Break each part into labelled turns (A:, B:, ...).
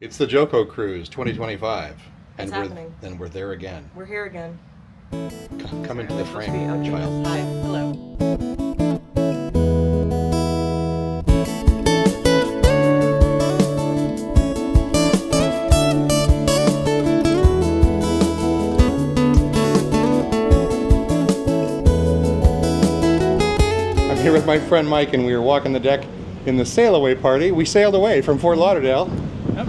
A: It's the JoCo Cruise 2025.
B: It's happening.
A: And we're there again.
B: We're here again.
A: Come into the frame,
B: Oh,
A: child.
B: Hi. Hello.
A: I'm here with my friend Mike, and we were walking the deck in the sail away party. We sailed away from Fort Lauderdale.
C: Yep.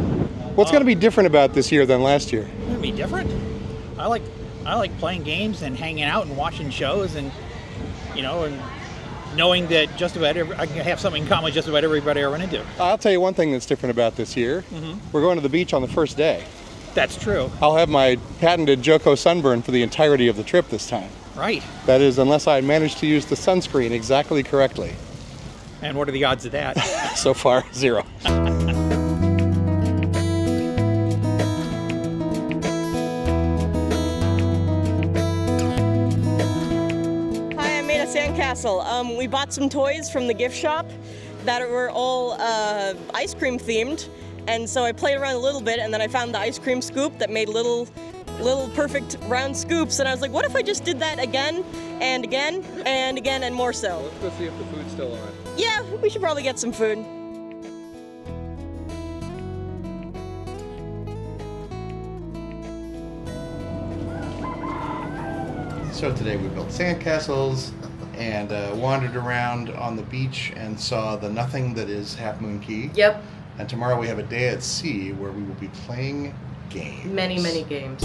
A: What's going to be different about this year than last year?
C: It's gonna be different. I like playing games and hanging out and watching shows and and knowing that just about I have something in common with just about everybody I run into.
A: I'll tell you one thing that's different about this year. We're going to the beach on the first day.
C: That's true.
A: I'll have my patented JoCo sunburn for the entirety of the trip this time.
C: Right.
A: That is, unless I manage to use the sunscreen exactly correctly.
C: And what are the odds of that?
A: So far, 0.
B: Sandcastle. We bought some toys from the gift shop that were all ice cream themed, and so I played around a little bit, and then I found the ice cream scoop that made little perfect round scoops, and I was like, what if I just did that again and again and again and more so?
A: Let's go see if the food's still on.
B: Yeah, we should probably get some food.
A: So today we built sandcastles and wandered around on the beach and saw the nothing that is Half Moon Cay.
B: Yep.
A: And tomorrow we have a day at sea where we will be playing games.
B: Many games.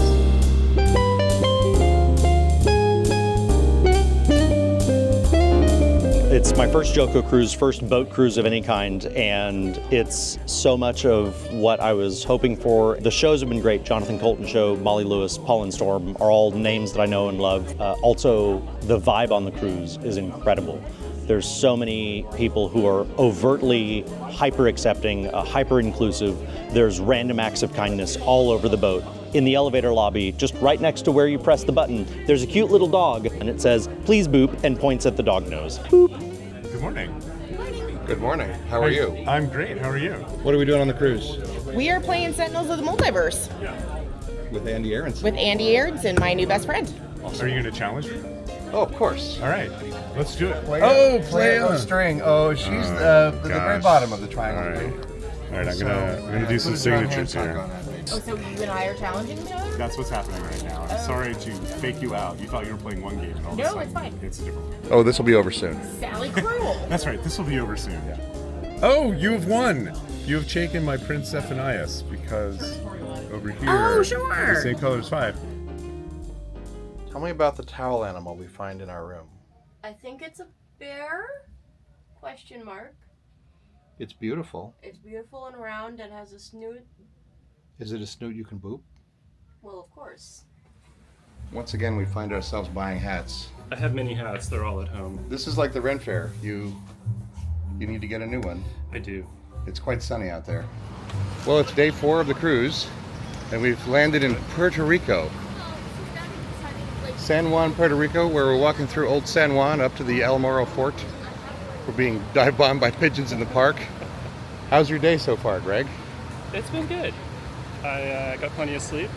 D: It's my first JoCo Cruise, first boat cruise of any kind, and it's so much of what I was hoping for. The shows have been great. Jonathan Coulton show, Molly Lewis, Paul and Storm are all names that I know and love. Also, the vibe on the cruise is incredible. There's so many people who are overtly hyper-accepting, hyper-inclusive. There's random acts of kindness all over the boat. In the elevator lobby, just right next to where you press the button, there's a cute little dog, and it says, "Please boop," and points at the dog nose. Boop.
E: Good morning.
A: Good morning. How are you?
E: I'm great. How are you?
A: What are we doing on the cruise?
F: We are playing Sentinels of the Multiverse
A: With Andy Aronson.
F: with Andy Aronson, my new best friend.
E: Are you going to challenge me?
A: Oh, of course.
E: All right. Let's do it.
G: Play on string. Oh, she's the very
E: gosh.
G: bottom of the triangle.
E: All right.
G: group.
E: All right. I'm gonna do some
G: Put a John
E: signatures
G: Hancock
E: here.
G: on it.
F: Oh, so you and I are challenging each other?
E: That's what's happening right now. I'm sorry to fake you out. You thought you were playing one game, and all of a
F: No,
E: sudden
F: it's fine.
E: it's a different one.
A: Oh, this will be over soon.
F: Sally Cruel.
E: That's right. This will be over soon. Yeah. Oh, you have won. You have taken my Prince Zephanias because over here.
F: Oh, sure.
E: The same color as 5.
A: Tell me about the towel animal we find in our room.
B: I think it's a bear? Question mark.
A: It's beautiful.
B: It's beautiful and round and has a snoot.
A: Is it a snoot you can boop?
B: Well, of course.
A: Once again, we find ourselves buying hats.
H: I have many hats. They're all at home.
A: This is like the Ren Fair. You need to get a new one.
H: I do.
A: It's quite sunny out there. Well, it's day 4 of the cruise, and we've landed in Puerto Rico. San Juan, Puerto Rico, where we're walking through old San Juan up to the El Morro Fort. We're being dive bombed by pigeons in the park. How's your day so far, Greg?
H: It's been good. I got plenty of sleep.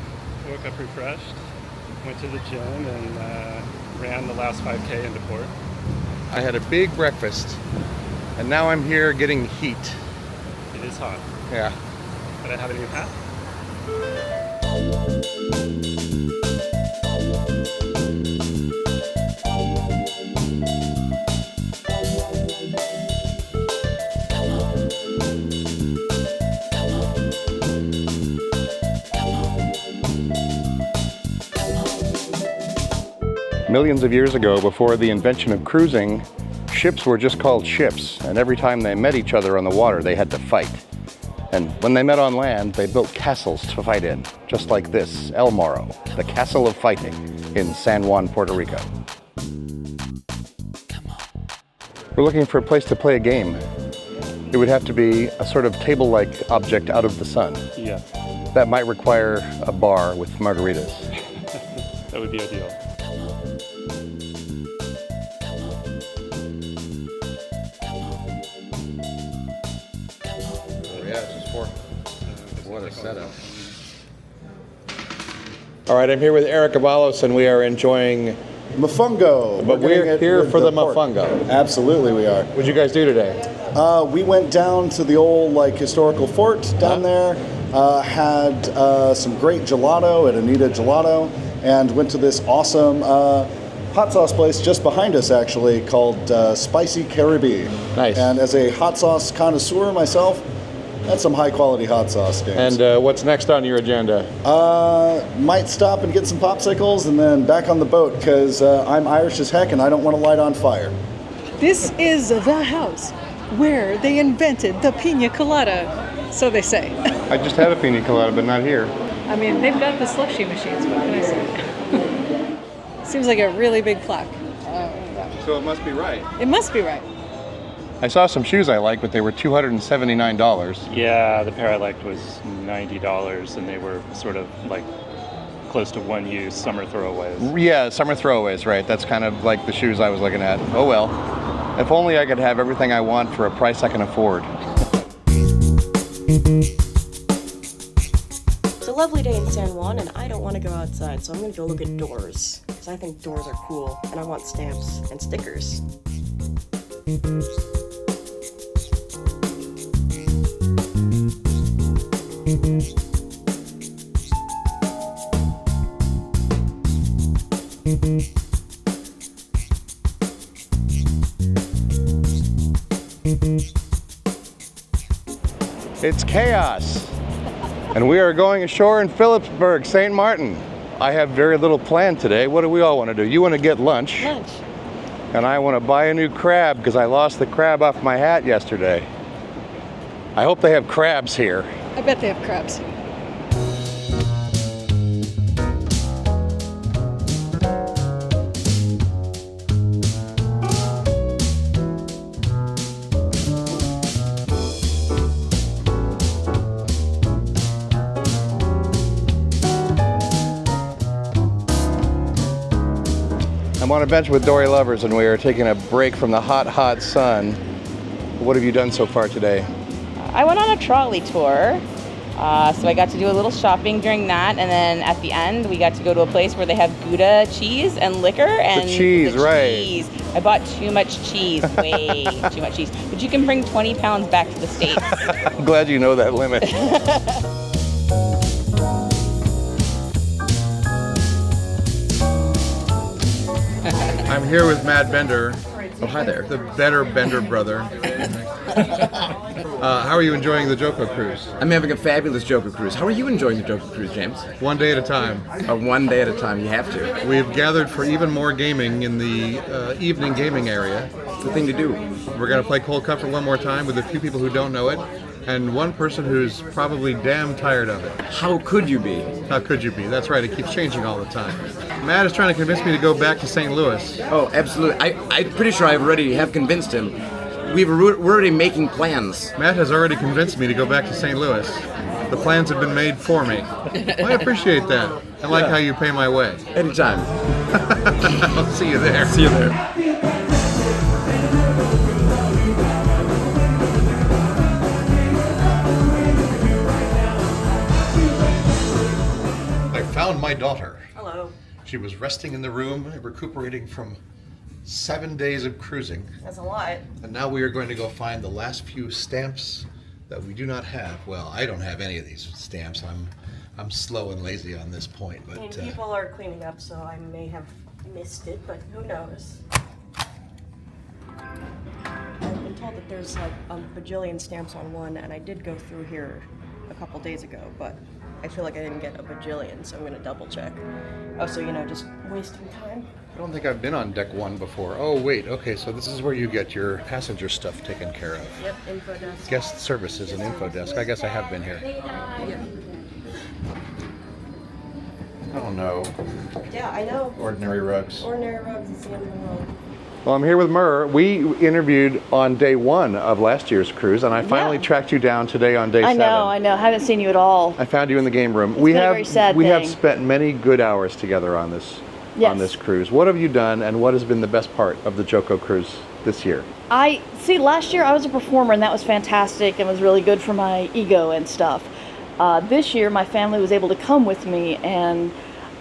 H: Woke up refreshed. Went to the gym and ran the last 5K into port.
A: I had a big breakfast, and now I'm here getting heat.
H: It is hot.
A: Yeah.
H: But I have a new hat.
A: Millions of years ago, before the invention of cruising, ships were just called ships, and every time they met each other on the water, they had to fight. And when they met on land, they built castles to fight in, just like this, El Morro, the castle of fighting in San Juan, Puerto Rico. We're looking for a place to play a game. It would have to be a sort of table-like object out of the sun.
H: Yeah,
A: That might require a bar with margaritas.
H: that would be ideal.
A: What a setup. All right, I'm here with Eric Avalos, and we are enjoying
I: Mofongo.
A: But we're here for the mofongo.
I: Absolutely, we are.
A: What'd you guys do today?
I: We went down to the old historical fort down there. Had some great gelato at Anita Gelato, and went to this awesome hot sauce place just behind us, actually, called Spicy Caribbean.
A: Nice.
I: And as a hot sauce connoisseur myself, that's some high quality hot sauce, James.
A: And what's next on your agenda?
I: Might stop and get some popsicles and then back on the boat, because I'm Irish as heck and I don't want to light on fire.
J: This is the house where they invented the pina colada, so they say.
A: I just had a pina colada, but not here.
J: I mean, they've got the slushy machines, what can I say? Seems like a really big plaque.
A: So it must be right.
J: It must be right.
A: I saw some shoes I liked, but they were $279.
H: Yeah, the pair I liked was $90, and they were sort of like close to one use, summer throwaways.
A: Yeah, summer throwaways, right. That's kind of like the shoes I was looking at. Oh well. If only I could have everything I want for a price I can afford.
B: It's a lovely day in San Juan, and I don't want to go outside, so I'm going to go look at doors, because I think doors are cool, and I want stamps and stickers.
A: It's chaos, and we are going ashore in Philipsburg, St. Martin. I have very little planned today. What do we all want to do? You want to get lunch.
J: Lunch.
A: And I want to buy a new crab because I lost the crab off my hat yesterday. I hope they have crabs here.
J: I bet they have crabs.
A: I'm on a bench with Dory Lovers, and we are taking a break from the hot, hot sun. What have you done so far today?
K: I went on a trolley tour, so I got to do a little shopping during that, and then at the end we got to go to a place where they have Gouda cheese and liquor and
A: cheese, right.
K: cheese. I bought too much cheese, way too much cheese. But you can bring 20 pounds back to the States.
A: I'm glad you know that limit. I'm here with Matt Bender.
G: Oh, hi there.
A: The better Bender brother. How are you enjoying the JoCo Cruise?
G: I'm having a fabulous JoCo Cruise. How are you enjoying the JoCo Cruise, James?
A: One day at a time.
G: One day at a time, you have to.
A: We've gathered for even more gaming in the evening gaming area.
G: It's the thing to do.
A: We're going to play Cold Comfort one more time with a few people who don't know it, and one person who's probably damn tired of it.
G: How could you be?
A: How could you be? That's right, it keeps changing all the time. Matt is trying to convince me to go back to St. Louis.
G: Oh, absolutely. I'm pretty sure I already have convinced him. We're already making plans.
A: Matt has already convinced me to go back to St. Louis. The plans have been made for me. Well, I appreciate that. I like how you pay my way.
G: Anytime.
A: I'll see you there.
G: See you there.
A: I found my daughter.
B: Hello.
A: She was resting in the room, recuperating from 7 days of cruising.
B: That's a lot.
A: And now we are going to go find the last few stamps that we do not have. Well, I don't have any of these stamps. I'm slow and lazy on this point, but
B: I mean, people are cleaning up, so I may have missed it, but who knows? I've been told that there's like a bajillion stamps on one, and I did go through here a couple days ago, but I feel like I didn't get a bajillion, so I'm gonna double check. Oh, so just wasting time?
A: I don't think I've been on deck one before. Oh, wait, okay, so this is where you get your passenger stuff taken care of.
B: Yep, info desk.
A: Guest services and info desk. I guess I have been here. Oh no.
B: Yeah, I know.
A: Ordinary rugs.
B: Ordinary rugs, it's the end of the world.
A: Well, I'm here with Murr. We interviewed on day one of last year's cruise, and I finally tracked you down today on day 7.
K: I know. Haven't seen you at all.
A: I found you in the game room.
K: It's been a very sad
A: we have
K: thing.
A: spent many good hours together on this cruise. What have you done, and what has been the best part of the JoCo Cruise this year?
K: Last year I was a performer, and that was fantastic and was really good for my ego and stuff.
L: This year, my family was able to come with me, and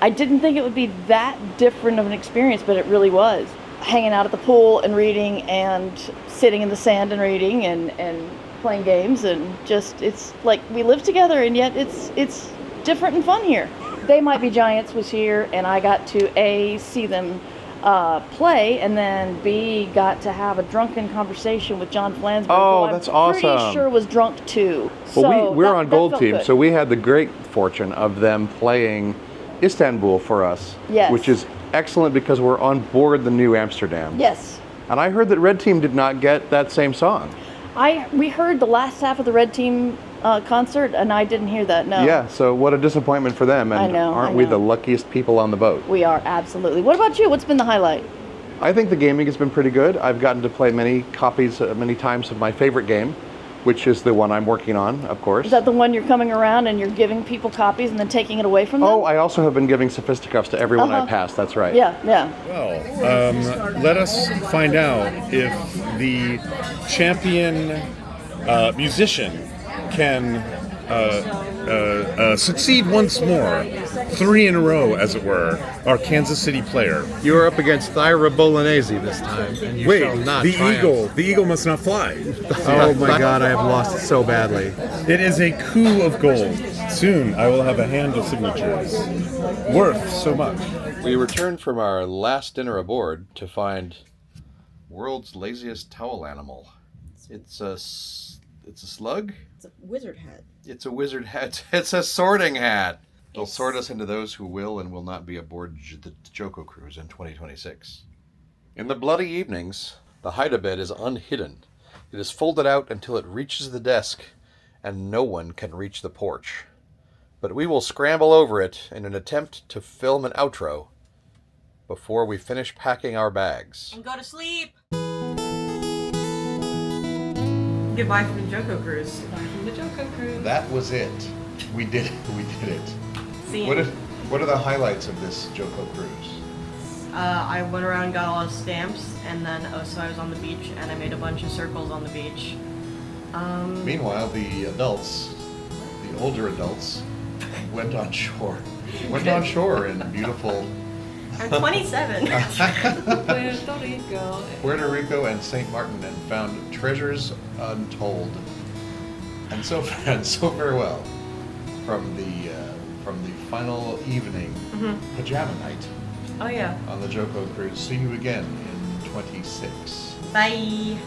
L: I didn't think it would be that different of an experience, but it really was. Hanging out at the pool and reading, and sitting in the sand and reading, and playing games, and just, it's like we live together, and yet it's different and fun here. They Might Be Giants was here, and I got to A, see them play, and then B, got to have a drunken conversation with John Flansburgh.
A: Oh,
L: who
A: that's
L: I'm pretty
A: awesome.
L: sure was drunk too.
A: Well, we're
L: that-
A: on
L: that
A: Gold
L: felt
A: Team,
L: good.
A: so we had the great fortune of them playing Istanbul for us,
L: Yes.
A: which is excellent because we're on board the New Amsterdam.
L: Yes.
A: And I heard that Red Team did not get that same song.
L: We heard the last half of the Red Team concert, and I didn't hear that, no.
A: Yeah, so what a disappointment for them. And
L: I know,
A: aren't
L: I
A: we
L: know.
A: the luckiest people on the boat?
L: We are, absolutely. What about you? What's been the highlight?
A: I think the gaming has been pretty good. I've gotten to play many times of my favorite game, which is the one I'm working on, of course.
L: Is that the one you're coming around and you're giving people copies and then taking it away from them?
A: Oh, I also have been giving Sophisticuffs to everyone I
L: Uh-huh.
A: pass, that's right.
L: Yeah, yeah.
E: Well, let us find out if the champion musician can succeed once more. 3 in a row, as it were. Our Kansas City player.
M: You are up against Thyra Bolognese this time, and you shall not
E: the
M: triumph.
E: eagle must not fly.
M: Oh my God, I have lost it so badly.
E: It is a coup of gold. Soon I will have a hand of signatures. Worth so much.
A: We returned from our last dinner aboard to find world's laziest towel animal. It's a slug?
B: It's a wizard hat.
A: It's a wizard hat. It's a sorting hat. It'll sort us into those who will and will not be aboard the JoCo Cruise in 2026. In the bloody evenings, the hide-a-bed is unhidden. It is folded out until it reaches the desk, and no one can reach the porch. But we will scramble over it in an attempt to film an outro before we finish packing our bags.
B: And go to sleep. Goodbye from the JoCo Cruise. Goodbye from the JoCo Cruise.
A: That was it. We did it. We did it.
B: See you.
A: What are the highlights of this JoCo Cruise?
B: I went around and got a lot of stamps, and then so I was on the beach, and I made a bunch of circles on the beach.
A: Meanwhile, the older adults, went on shore. Went on shore in beautiful
B: I'm 27.
F: Puerto Rico.
A: Puerto Rico and St. Martin and found treasures untold. And so farewell from the final evening pajama night
B: Oh yeah.
A: on the JoCo Cruise. See you again in 26.
B: Bye.